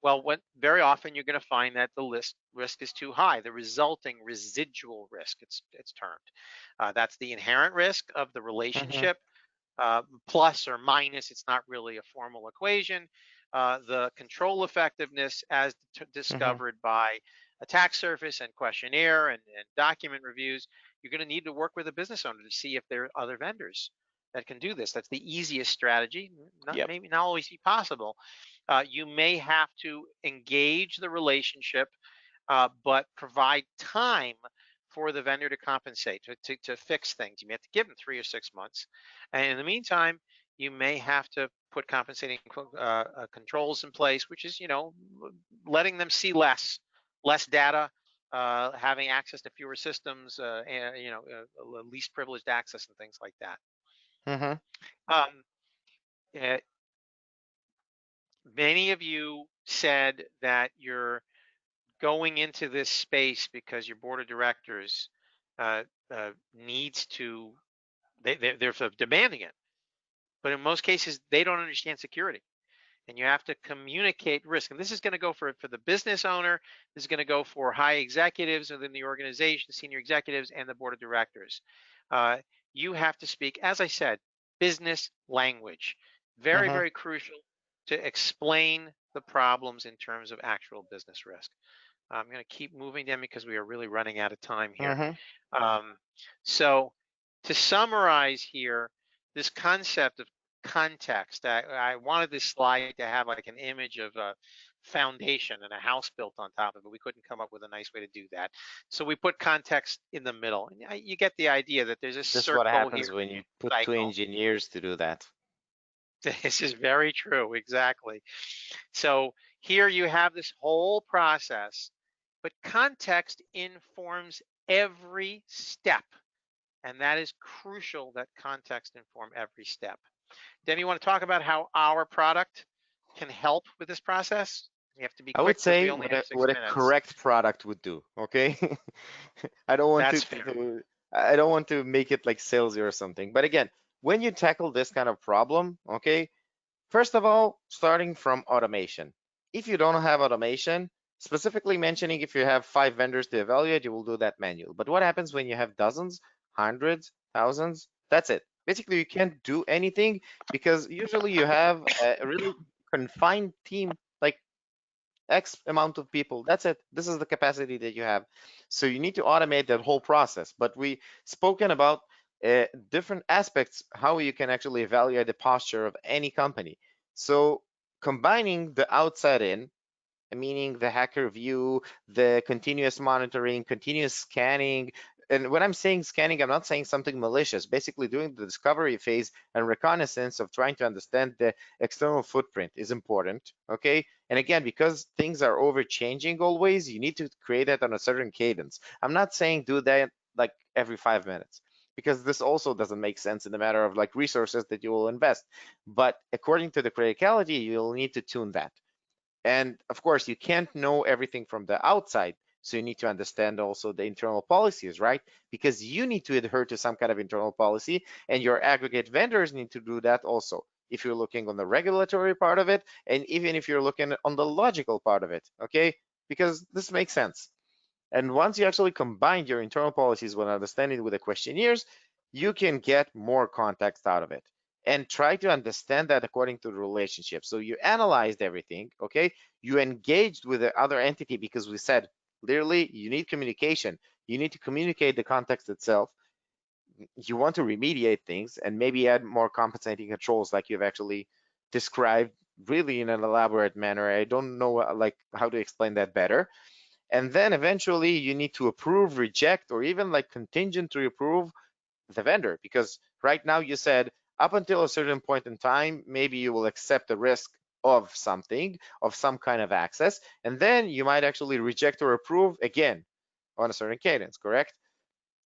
Well, very often you're going to find that the risk is too high, the resulting residual risk, it's termed. That's the inherent risk of the Mm-hmm. relationship, plus or minus, it's not really a formal equation. The control effectiveness as Mm-hmm. discovered by attack surface and questionnaire and document reviews, you're going to need to work with a business owner to see if there are other vendors that can do this. That's the easiest strategy, Yep. maybe not always be possible. You may have to engage the relationship, but provide time for the vendor to compensate, to fix things. You may have to give them 3 or 6 months. And in the meantime, you may have to put compensating controls in place, which is, letting them see less data, having access to fewer systems, and, least privileged access and things like that. Mm-hmm. Um, uh, Many of you said that you're going into this space because your board of directors uh, needs to They're demanding it, but in most cases they don't understand security, and you have to communicate risk. And this is going to go for the business owner. This is going to go for high executives within the organization, senior executives, and the board of directors. Uh, you have to speak, as I said, business language. Very, Mm-hmm. very crucial to explain the problems in terms of actual business risk. I'm going to keep moving them because we are really running out of time here. Mm-hmm. Um, so to summarize here, this concept of context, I wanted this slide to have like an image of a foundation and a house built on top of it. We couldn't come up with a nice way to do that. So we put context in the middle. And you get the idea that there's a This is what circle here, happens when you put two cycle. engineers to do that. This is very true, exactly. So here you have this whole process, but context informs every step. And that is crucial that context inform every step. Demi, you want to talk about how our product can help with this process? You have to be I would quick because we say only what have a six what a minutes. correct product would do. Okay, I don't want That's fair. I don't want to make it like salesy or something. But again, when you tackle this kind of problem, okay, first of all, starting from automation. If you don't have automation, specifically mentioning if you have 5 vendors to evaluate, you will do that manual. But what happens when you have dozens, hundreds, thousands? That's it. Basically, you can't do anything because usually you have a really confined team, like X amount of people. That's it. This is the capacity that you have. So you need to automate that whole process. But we spoken about different aspects, how you can actually evaluate the posture of any company. So combining the outside in, meaning the hacker view, the continuous monitoring, continuous scanning. And when I'm saying scanning, I'm not saying something malicious. Basically, doing the discovery phase and reconnaissance of trying to understand the external footprint is important. Okay. And again, because things are over changing always, you need to create that on a certain cadence. I'm not saying do that like every 5 minutes, because this also doesn't make sense in the matter of like resources that you will invest. But according to the criticality, you'll need to tune that. And of course, you can't know everything from the outside. So you need to understand also the internal policies, right? Because you need to adhere to some kind of internal policy, and your aggregate vendors need to do that also. If you're looking on the regulatory part of it, and even if you're looking on the logical part of it, okay? Because this makes sense. And once you actually combine your internal policies with understanding with the questionnaires, you can get more context out of it and try to understand that according to the relationship. So you analyzed everything, okay? You engaged with the other entity because we said clearly you need communication. You need to communicate the context itself. You want to remediate things and maybe add more compensating controls like you've actually described really in an elaborate manner. I don't know like how to explain that better. And then eventually you need to approve, reject, or even like contingent to approve the vendor. Because right now you said up until a certain point in time, maybe you will accept the risk of something, of some kind of access, and then you might actually reject or approve again on a certain cadence, correct?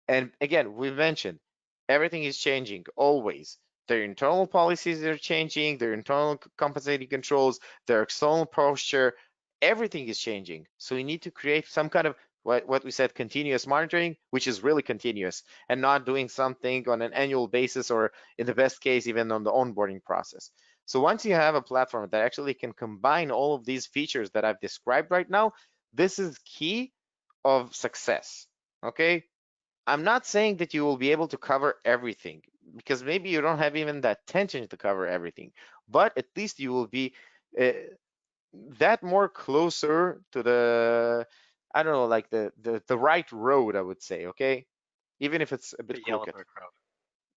And again, we mentioned everything is changing always. Their internal policies are changing, their internal compensating controls, their external posture, everything is changing. So we need to create some kind of what we said continuous monitoring, which is really continuous and not doing something on an annual basis or in the best case, even on the onboarding process. So once you have a platform that actually can combine all of these features that I've described right now, this is key of success. Okay, I'm not saying that you will be able to cover everything because maybe you don't have even that attention to cover everything, but at least you will be uh, that more closer to the, I don't know, like the right road, I would say, okay? Even if it's a bit The yellow crooked. brick road.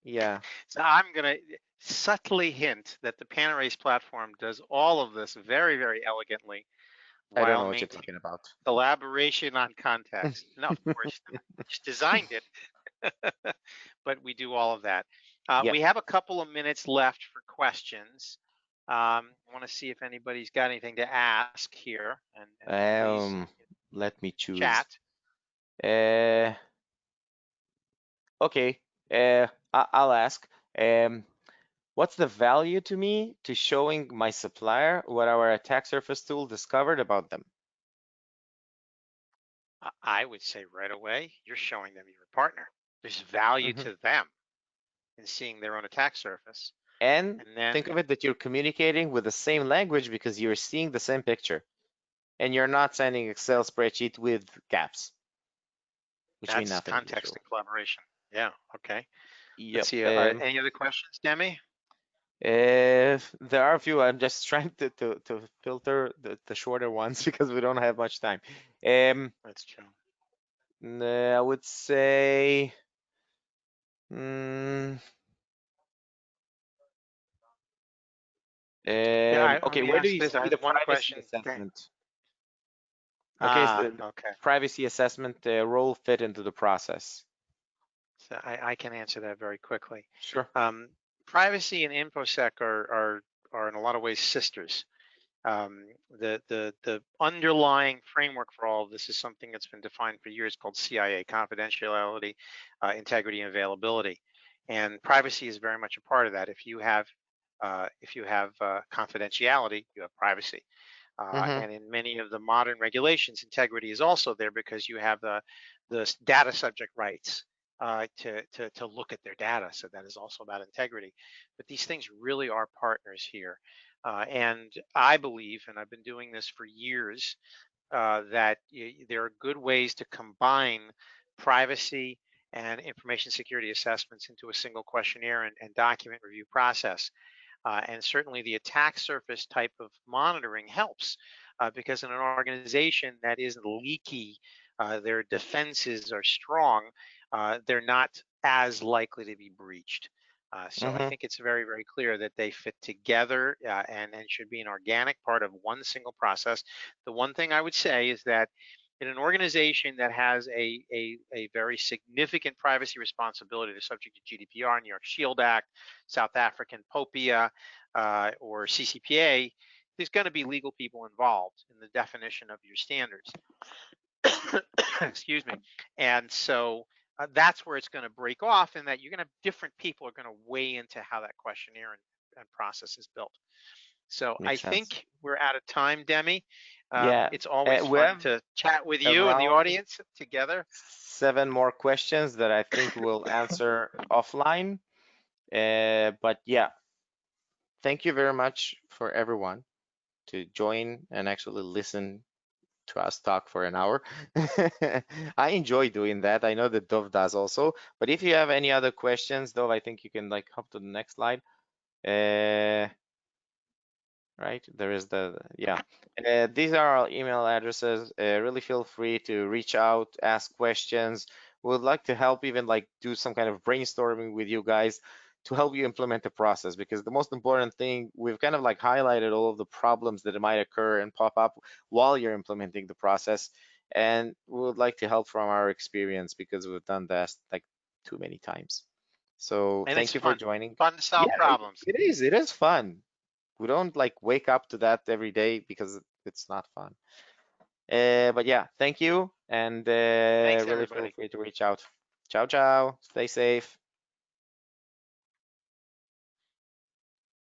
Yeah, So I'm going to subtly hint that the Panorace platform does all of this very, very elegantly I don't while know what you're maintaining talking about. collaboration on context. No, of course not. We just designed it, but we do all of that. Yep. We have a couple of minutes left for questions. I want to see if anybody's got anything to ask here, and please Um, Let me choose. chat. Uh, okay. I'll ask. Um, What's the value to me to showing my supplier what our attack surface tool discovered about them? I would say right away, you're showing them your partner. There's value Hmm. to them. and seeing their own attack surface. And And then think of it that you're communicating with the same language because you're seeing the same picture and you're not sending Excel spreadsheet with gaps, which mean that's nothing context usually. and collaboration. Yeah, okay. Let's Yep. see, any other questions, Demi? There are a few. I'm just trying to filter the shorter ones because we don't have much time. Um, That's true. I would say, mm, Yeah, let okay, me where do ask you this. I see have the one privacy question. Okay. assessment? Okay, so the Okay. privacy assessment role fit into the process. So I can answer that very quickly. Sure. Um, Privacy and InfoSec are in a lot of ways sisters. The underlying framework for all of this is something that's been defined for years called CIA, confidentiality, integrity, and availability. And privacy is very much a part of that. If you have confidentiality, you have privacy. Mm-hmm. And in many of the modern regulations, integrity is also there because you have the data subject rights to look at their data. So that is also about integrity. But these things really are partners here. And I believe, and I've been doing this for years, that there are good ways to combine privacy and information security assessments into a single questionnaire and document review process. And certainly the attack surface type of monitoring helps because in an organization that isn't leaky, their defenses are strong, they're not as likely to be breached. So I Mm-hmm. think it's very, very clear that they fit together and should be an organic part of one single process. The one thing I would say is that in an organization that has a very significant privacy responsibility, they're subject to GDPR, New York Shield Act, South African POPIA, or CCPA, there's going to be legal people involved in the definition of your standards. Excuse me. And so that's where it's going to break off, and that you're going to have different people are going to weigh into how that questionnaire and process is built. So I Makes sense. think we're out of time, Demi. Yeah. It's always We fun have to chat with you and the around audience together. 7 more questions that I think we'll answer offline. But yeah, thank you very much for everyone to join and actually listen to us talk for an hour. I enjoy doing that. I know that Dov does also. But if you have any other questions, Dov, I think you can like hop to the next slide. Uh, right? There is yeah. These are our email addresses. Really feel free to reach out, ask questions. We would like to help even like do some kind of brainstorming with you guys to help you implement the process, because the most important thing, we've kind of like highlighted all of the problems that might occur and pop up while you're implementing the process. And we would like to help from our experience because we've done that like too many times. So And it's thank you for fun, joining. fun to solve Yeah, problems. it is fun. We don't like wake up to that every day because it's not fun. But yeah, thank you, and Thanks, really feel everybody. free to reach out. Ciao, ciao. Stay safe.